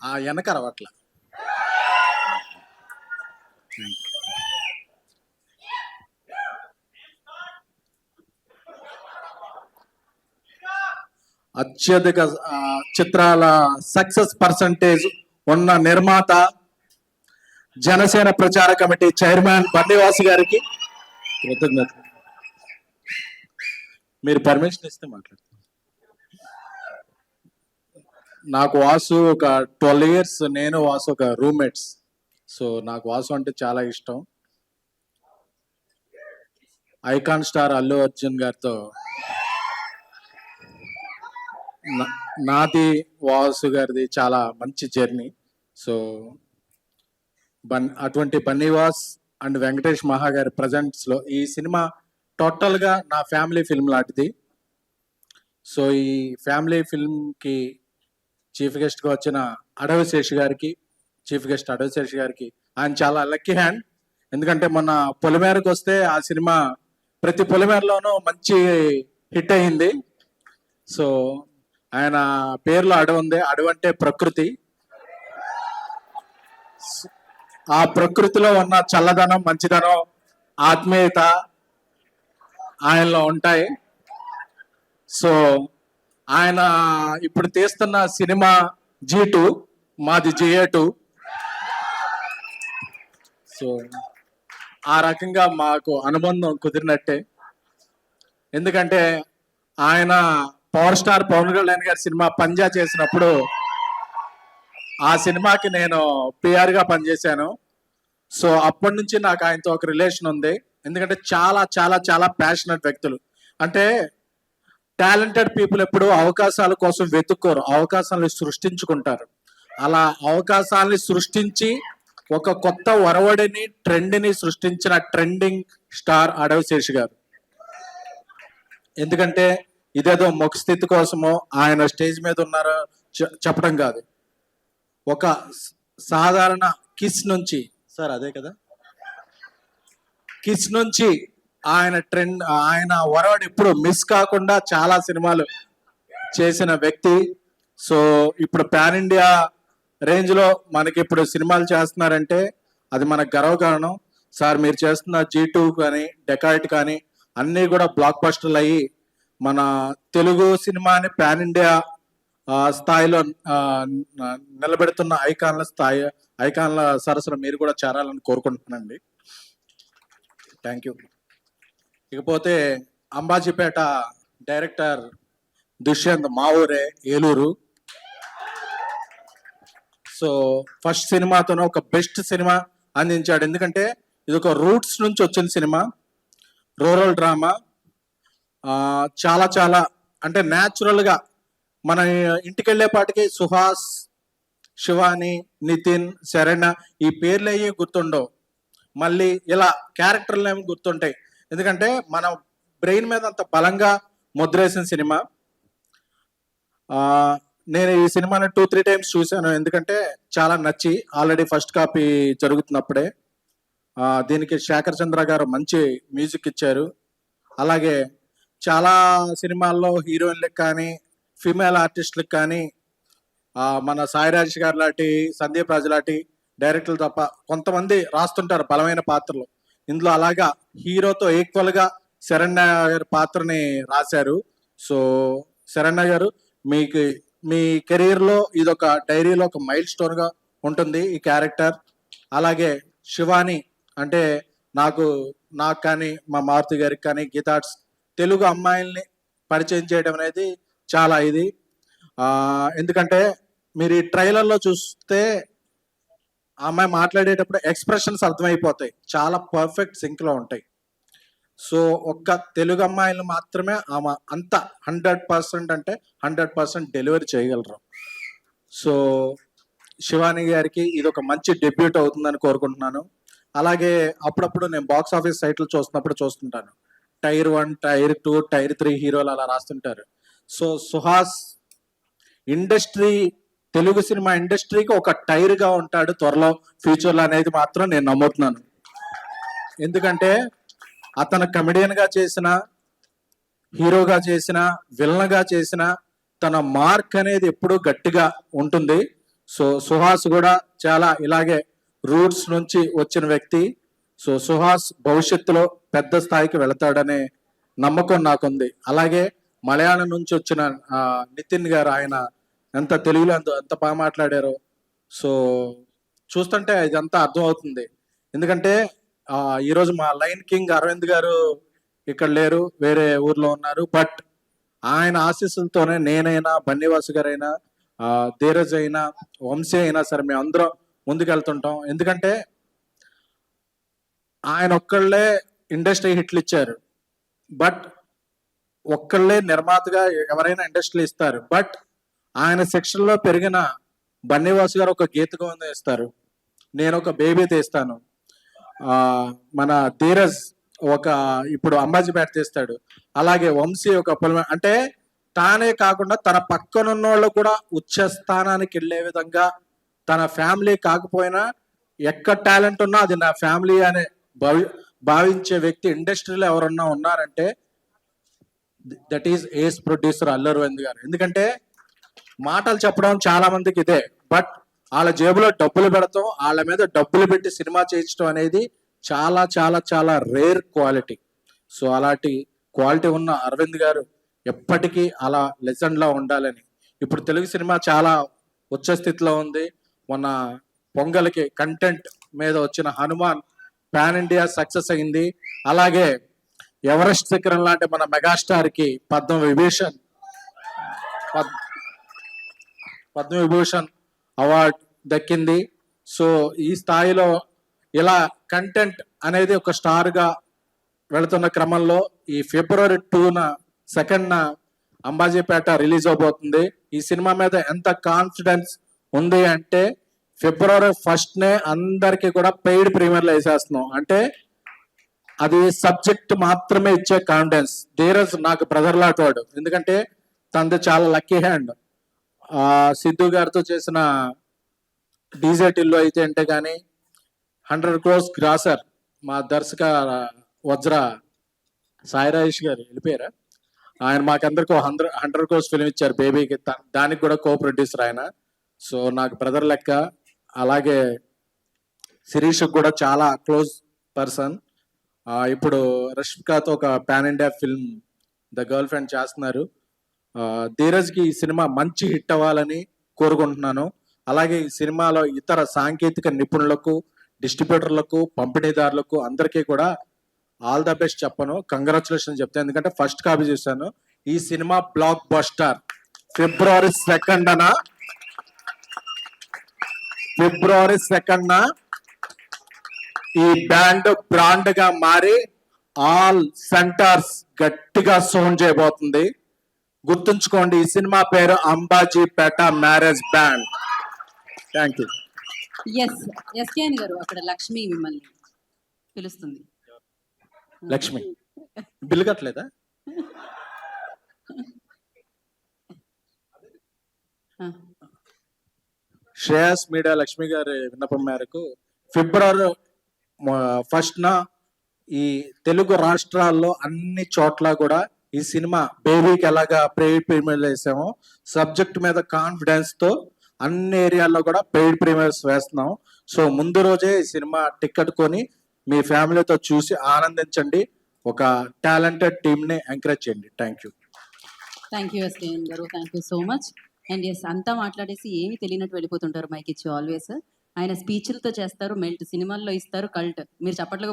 ఆ వెనక రవట్ల అత్యధిక చిత్రాల సక్సెస్ పర్సంటేజ్ ఉన్న నిర్మాత, జనసేన ప్రచార కమిటీ చైర్మన్ బండివాసు గారికి కృతజ్ఞత. మీరు పర్మిషన్ ఇస్తే మాట్లాడుతాను. నాకు వాసు ఒక 12 years, నేను వాసు ఒక రూమ్మేట్స్. సో నాకు వాసు అంటే చాలా ఇష్టం. ఐకాన్ స్టార్ అల్లు అర్జున్ గారితో నాది వాసు గారిది చాలా మంచి జర్నీ. సో అటువంటి బన్నీవాస్ అండ్ వెంకటేష్ మహా గారి ప్రజెంట్స్లో ఈ సినిమా టోటల్గా నా ఫ్యామిలీ ఫిల్మ్ లాంటిది. సో ఈ ఫ్యామిలీ ఫిల్మ్కి చీఫ్ గెస్ట్గా వచ్చిన అడవి శేషి గారికి, చీఫ్ గెస్ట్ అడవి శేషి గారికి ఆయన చాలా లక్కీ హ్యాండ్. ఎందుకంటే మొన్న పొలిమేరకు వస్తే ఆ సినిమా ప్రతి పొలిమేరలోనూ మంచి హిట్ అయింది. సో ఆయన పేరులో అడవి ఉంది. అడవి అంటే ప్రకృతి. ఆ ప్రకృతిలో ఉన్న చల్లదనం, మంచిదనం, ఆత్మీయత ఆయనలో ఉంటాయి. సో ఆయన ఇప్పుడు తీస్తున్న సినిమా G2, మాది GA2. సో ఆ రకంగా మాకు అనుబంధం కుదిరినట్టే. ఎందుకంటే ఆయన పవర్ స్టార్ పవన్ కళ్యాణ్ గారి సినిమా పంజా చేసినప్పుడు ఆ సినిమాకి నేను పిఆర్గా పనిచేశాను. సో అప్పటి నుంచి నాకు ఆయనతో ఒక రిలేషన్ ఉంది. ఎందుకంటే చాలా చాలా చాలా ప్యాషనెట్ వ్యక్తులు. అంటే టాలెంటెడ్ పీపుల్ ఎప్పుడు అవకాశాల కోసం వెతుక్కోరు, అవకాశాలను సృష్టించుకుంటారు. అలా అవకాశాలని సృష్టించి ఒక కొత్త ఒరవడిని, ట్రెండ్ని సృష్టించిన ట్రెండింగ్ స్టార్ అడవి శేషి గారు. ఎందుకంటే ఇదేదో ముఖ స్థితి కోసమో ఆయన స్టేజ్ మీద ఉన్నారో చెప్పడం కాదు. ఒక సాధారణ కిస్ నుంచి, సార్ అదే కదా, కిస్ నుంచి ఆయన ట్రెండ్, ఆయన ఒరవడి ఎప్పుడు మిస్ కాకుండా చాలా సినిమాలు చేసిన వ్యక్తి. సో ఇప్పుడు పాన్ ఇండియా రేంజ్లో మనకి ఇప్పుడు సినిమాలు చేస్తున్నారంటే అది మనకు గర్వకారణం. సార్ మీరు చేస్తున్న G2 కానీ డెకాయిట్ కానీ అన్నీ కూడా బ్లాక్ బస్టర్లు అయ్యి మన తెలుగు సినిమాని పాన్ ఇండియా స్థాయిలో నిలబెడుతున్న ఐకాన్ల సరసన మీరు కూడా చేరాలని కోరుకుంటున్నానండి. Thank you. ఇకపోతే అంబాజీపేట డైరెక్టర్ దుష్యంత్, మా ఊరే, ఏలూరు. సో ఫస్ట్ సినిమాతోనే ఒక బెస్ట్ సినిమా అందించాడు. ఎందుకంటే ఇది ఒక రూట్స్ నుంచి వచ్చిన సినిమా, రూరల్ డ్రామా. చాలా చాలా అంటే న్యాచురల్గా మన ఇంటికి వెళ్ళేపాటికి సుహాస్, శివాని, నితిన్, శరణ్ ఈ పేర్లు అయ్యి గుర్తుండవు. మళ్ళీ ఇలా క్యారెక్టర్లు ఏమి గుర్తుంటాయి. ఎందుకంటే మన బ్రెయిన్ మీద అంత బలంగా ముద్రేసిన సినిమా. నేను ఈ సినిమాని 2-3 times చూశాను. ఎందుకంటే చాలా నచ్చి, ఆల్రెడీ ఫస్ట్ కాపీ జరుగుతున్నప్పుడే. దీనికి శేఖర్ చంద్ర గారు మంచి మ్యూజిక్ ఇచ్చారు. అలాగే చాలా సినిమాల్లో హీరోయిన్లకు కానీ ఫీమేల్ ఆర్టిస్టులకు కానీ మన సాయి రాజేష్ గారు లాంటి, సందీప్ రాజు లాంటి డైరెక్టర్లు తప్ప కొంతమంది రాస్తుంటారు బలమైన పాత్రలు. ఇందులో అలాగా హీరోతో ఈక్వల్గా శరణ్య గారి పాత్రని రాశారు. సో శరణ్య గారు మీకు మీ కెరీర్లో ఇదొక డైరీలో ఒక మైల్ స్టోన్గా ఉంటుంది ఈ క్యారెక్టర్. అలాగే శివాని అంటే నాకు కానీ మా మారుతి గారికి కానీ గీతార్ట్స్ తెలుగు అమ్మాయిల్ని పరిచయం చేయడం అనేది చాలా ఇది. ఎందుకంటే మీరు ఈ ట్రైలర్లో చూస్తే ఆ అమ్మాయి మాట్లాడేటప్పుడు ఎక్స్ప్రెషన్స్ అర్థమైపోతాయి, చాలా పర్ఫెక్ట్ సింక్లో ఉంటాయి. సో ఒక్క తెలుగు అమ్మాయిలు మాత్రమే ఆమె అంత 100% అంటే 100% డెలివరీ చేయగలరు. సో శివాని గారికి ఇది ఒక మంచి డెబ్యూట్ అవుతుందని కోరుకుంటున్నాను. అలాగే అప్పుడప్పుడు నేను బాక్స్ ఆఫీస్ సైట్లు చూస్తుంటాను, Tier 1, Tier 2, Tier 3 హీరోలు అలా రాస్తుంటారు. So Suhas industry, Telugu cinema ఇండస్ట్రీకి ఒక టైర్గా ఉంటాడు త్వరలో ఫ్యూచర్లో అనేది మాత్రం నేను నమ్ముతున్నాను. ఎందుకంటే అతను కమెడియన్గా చేసిన హీరోగా చేసిన, విలన్గా చేసిన తన మార్క్ అనేది ఎప్పుడూ గట్టిగా ఉంటుంది. సో సుహాస్ కూడా చాలా ఇలాగే రూట్స్ నుంచి వచ్చిన వ్యక్తి. సో సుహాస్ భవిష్యత్తులో పెద్ద స్థాయికి వెళతాడనే నమ్మకం నాకుంది. అలాగే మలయాళం నుంచి వచ్చిన నితిన్ గారు, ఆయన ఎంత తెలుగులో ఎంత బాగా మాట్లాడారో. సో చూస్తుంటే ఇదంతా అర్థం అవుతుంది. ఎందుకంటే ఈరోజు మా లైన్ కింగ్ అరవింద్ గారు ఇక్కడ లేరు, వేరే ఊర్లో ఉన్నారు. బట్ ఆయన ఆశీస్సులతోనే నేనైనా, బన్నీవాసు గారైనా, ధీరజ్ అయినా, వంశీ అయినా సరే మేము అందరం ముందుకెళ్తుంటాం. ఎందుకంటే ఆయన ఒక్కళ్ళే ఇండస్ట్రీ హిట్లు ఇచ్చారు, బట్ ఒక్కళ్ళే నిర్మాతగా ఎవరైనా ఇండస్ట్రీ ఇస్తారు. బట్ ఆయన సెక్షన్లో పెరిగిన బన్నీవాసు గారు ఒక గీత గోవిందం ఇస్తారు, నేను ఒక బేబీ తీస్తాను. మన ధీరజ్ ఒక ఇప్పుడు అంబాజీపేట తీస్తాడు. అలాగే వంశీ ఒక అంటే తానే కాకుండా తన పక్కనున్న వాళ్ళు కూడా ఉచ్చ స్థానానికి వెళ్ళే విధంగా, తన ఫ్యామిలీ కాకపోయినా ఎక్కడ టాలెంట్ ఉన్నా అది నా ఫ్యామిలీ అనే భావించే వ్యక్తి ఇండస్ట్రీలో ఎవరన్నా ఉన్నారంటే that is ace producer Allu Aravind గారు. ఎందుకంటే మాటలు చెప్పడం చాలా మందికి ఇదే, బట్ వాళ్ళ జేబులో డబ్బులు పెడతాం, వాళ్ళ మీద డబ్బులు పెట్టి సినిమా చేయించడం అనేది చాలా చాలా చాలా రేర్ క్వాలిటీ. సో అలాంటి క్వాలిటీ ఉన్న అరవింద్ గారు ఎప్పటికీ అలా లెజెండ్ లా ఉండాలని. ఇప్పుడు తెలుగు సినిమా చాలా ఉచ్చ స్థితిలో ఉంది. మొన్న పొంగల్కి కంటెంట్ మీద వచ్చిన హనుమాన్ పాన్ ఇండియా సక్సెస్ అయింది. అలాగే ఎవరెస్ట్ శిఖరం లాంటి మన మెగాస్టార్ కి పద్మవిభూషణ్ అవార్డ్ దక్కింది. సో ఈ స్థాయిలో ఇలా కంటెంట్ అనేది ఒక స్టార్ గా వెళుతున్న క్రమంలో ఈ ఫిబ్రవరి 2న అంబాజీపేట రిలీజ్ అవబోతుంది. ఈ సినిమా మీద ఎంత కాన్ఫిడెన్స్ ఉంది అంటే ఫిబ్రవరి 1నే అందరికి కూడా పెయిడ్ ప్రీమియర్లు వేసేస్తున్నాం. అంటే అది సబ్జెక్ట్ మాత్రమే ఇచ్చే కాన్ఫిడెన్స్. ధీరజ్ నాకు బ్రదర్ లాంటి వాడు, ఎందుకంటే తనది చాలా లక్కీ హ్యాండ్. సిద్ధు గారితో చేసిన డీజెట్ ఇల్లు అయితే అంటే కానీ 100 crores గ్రాసర్. మా దర్శక వజ్ర సాయి రాజేష్ గారు వెళ్ళిపోయారా, ఆయన మాకందరికి 100 crores ఫిల్మ్ ఇచ్చారు బేబీకి, దానికి కూడా కో ప్రొడ్యూసర్ ఆయన. సో నాకు బ్రదర్ లెక్క. అలాగే శిరీష్ కూడా చాలా క్లోజ్ పర్సన్. ఇప్పుడు రష్మికతో ఒక pan India film the girl friend చేస్తున్నారు. ధీరజ్కి ఈ సినిమా మంచి హిట్ అవ్వాలని కోరుకుంటున్నాను. అలాగే ఈ సినిమాలో ఇతర సాంకేతిక నిపుణులకు, డిస్ట్రిబ్యూటర్లకు, పంపిణీదారులకు అందరికీ కూడా ఆల్ ద బెస్ట్ చెప్పను, కంగ్రాచులేషన్ చెప్తాను. ఎందుకంటే ఫస్ట్ కాపీ చూశాను. ఈ సినిమా బ్లాక్ బస్టర్. ఫిబ్రవరి 2న ఈ బ్రాండ్ గా మారి ఆల్ సెంటర్స్ గట్టిగా సౌండ్ చేయబోతుంది. గుర్తుంచుకోండి, ఈ సినిమా పేరు Ambajipeta marriage band. Thank you. SKN గారు, అక్కడ లక్ష్మి మిమ్మల్ని పిలుస్తుంది. లక్ష్మి బిల్లు కట్టలేదా? శ్రేయస్ మీడియా లక్ష్మి గారి విన్నపం మేరకు ఫిబ్రవరి 1న ఈ తెలుగు రాష్ట్రాల్లో అన్ని చోట్ల కూడా ఈ సినిమా బేబీకి ఎలాగా పెయిడ్ ప్రీమియర్ వేసామో, సబ్జెక్ట్ మీద కాన్ఫిడెన్స్ తో అన్ని ఏరియాల్లో కూడా పెయిడ్ ప్రీమియర్స్ వేస్తున్నాం. సో ముందు రోజే ఈ సినిమా టికెట్ కొని మీ ఫ్యామిలీతో చూసి ఆనందించండి. ఒక టాలెంటెడ్ టీమ్ ని ఎంకరేజ్ చేయండి. Thank you. ఎస్కేఎన్ గారు, thank you so much. And yes, అంతా మాట్లాడేసి ఏమి తెలియనట్టు వెళ్ళిపోతుంటారు మైక్ ఇచ్చి ఆల్వేస్. ఆయన స్పీచ్లతో చేస్తారు, మెల్ట్ సినిమాల్లో ఇస్తారు, కల్ట్. మీరు చప్పట్లు